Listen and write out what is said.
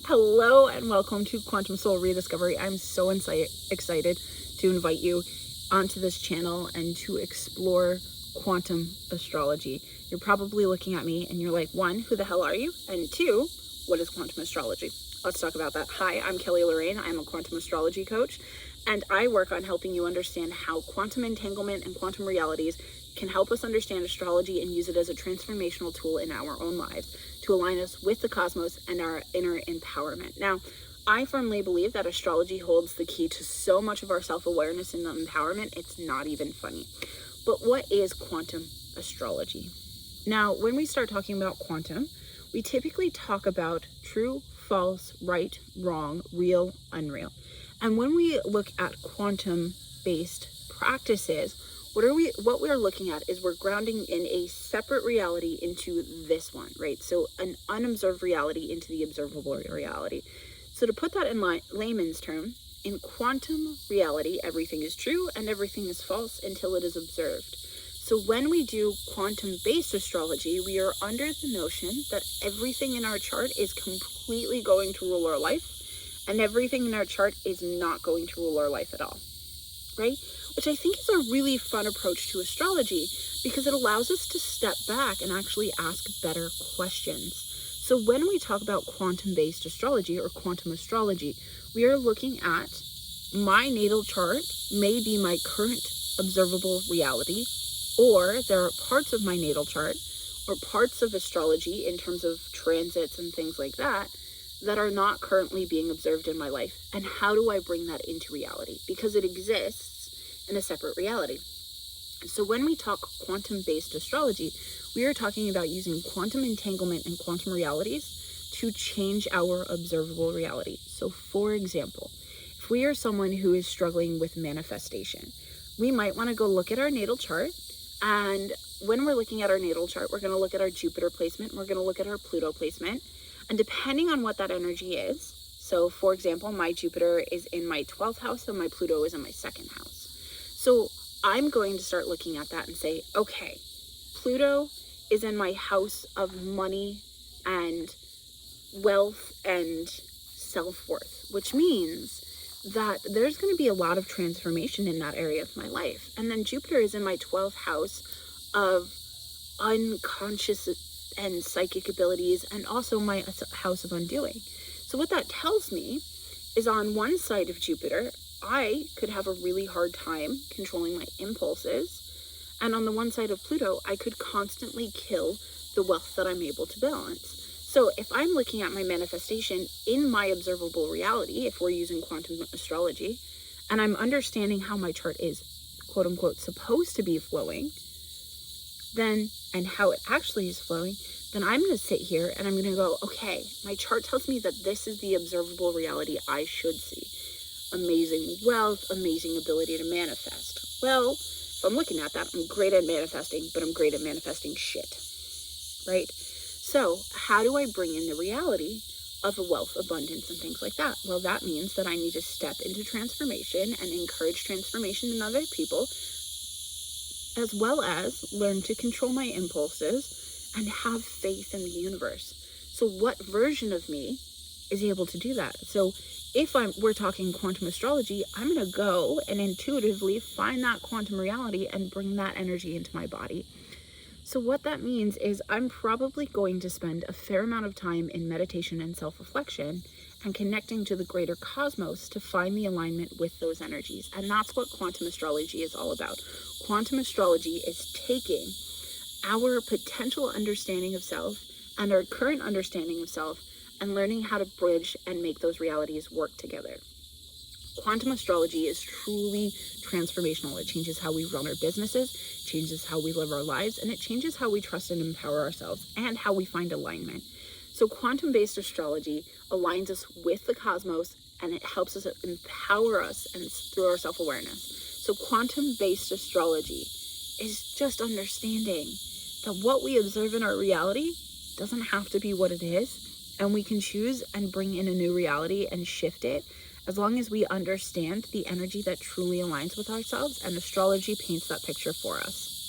Hello and welcome to Quantum Soul Rediscovery. I'm so excited to invite you onto this channel and to explore quantum astrology. You're probably looking at me and you're like, one, who the hell are you? And two, what is quantum astrology? Let's talk about that. Hi, I'm Kelly Lorraine. I'm a quantum astrology coach, and I work on helping you understand how quantum entanglement and quantum realities can help us understand astrology and use it as a transformational tool in our own lives to align us with the cosmos and our inner empowerment. Now, I firmly believe that astrology holds the key to so much of our self-awareness and empowerment, it's not even funny. But what is quantum astrology? Now, when we start talking about quantum, we typically talk about true, false, right, wrong, real, unreal. And when we look at quantum-based practices, what we're looking at is we're grounding in a separate reality into this one, right? So an unobserved reality into the observable reality. So to put that in layman's term, in quantum reality, everything is true and everything is false until it is observed. So when we do quantum-based astrology, we are under the notion that everything in our chart is completely going to rule our life, and everything in our chart is not going to rule our life at all, right? Which I think is a really fun approach to astrology because it allows us to step back and actually ask better questions. So when we talk about quantum-based astrology or quantum astrology, we are looking at my natal chart may be my current observable reality, or there are parts of my natal chart or parts of astrology in terms of transits and things like that that are not currently being observed in my life. And how do I bring that into reality? Because it exists in a separate reality. So when we talk quantum-based astrology, we are talking about using quantum entanglement and quantum realities to change our observable reality. So for example, if we are someone who is struggling with manifestation, we might want to go look at our natal chart. And when we're looking at our natal chart, we're going to look at our Jupiter placement, we're going to look at our Pluto placement. And depending on what that energy is, so for example, my Jupiter is in my 12th house and my Pluto is in my 2nd house. So I'm going to start looking at that and say, okay, Pluto is in my house of money and wealth and self-worth, which means that there's going to be a lot of transformation in that area of my life. And then Jupiter is in my 12th house of unconscious and psychic abilities, and also my house of undoing. So what that tells me is on one side of Jupiter, I could have a really hard time controlling my impulses. And on the one side of Pluto, I could constantly kill the wealth that I'm able to balance. So if I'm looking at my manifestation in my observable reality, if we're using quantum astrology, and I'm understanding how my chart is, quote unquote, supposed to be flowing, then, and how it actually is flowing, then I'm going to sit here and I'm going to go, okay, my chart tells me that this is the observable reality I should see. Amazing wealth, amazing ability to manifest. Well, if I'm looking at that, I'm great at manifesting, but I'm great at manifesting shit, right? So how do I bring in the reality of a wealth, abundance, and things like that? Well, that means that I need to step into transformation and encourage transformation in other people, as well as learn to control my impulses and have faith in the universe. So what version of me is able to do that? So if we're talking quantum astrology, I'm going to go and intuitively find that quantum reality and bring that energy into my body. So what that means is I'm probably going to spend a fair amount of time in meditation and self-reflection and connecting to the greater cosmos to find the alignment with those energies. And that's what quantum astrology is all about. Quantum astrology is taking our potential understanding of self and our current understanding of self and learning how to bridge and make those realities work together. Quantum astrology is truly transformational. It changes how we run our businesses, changes how we live our lives, and it changes how we trust and empower ourselves and how we find alignment. So quantum-based astrology aligns us with the cosmos, and it helps us empower us and through our self-awareness. So quantum-based astrology is just understanding that what we observe in our reality doesn't have to be what it is, and we can choose and bring in a new reality and shift it as long as we understand the energy that truly aligns with ourselves, and astrology paints that picture for us.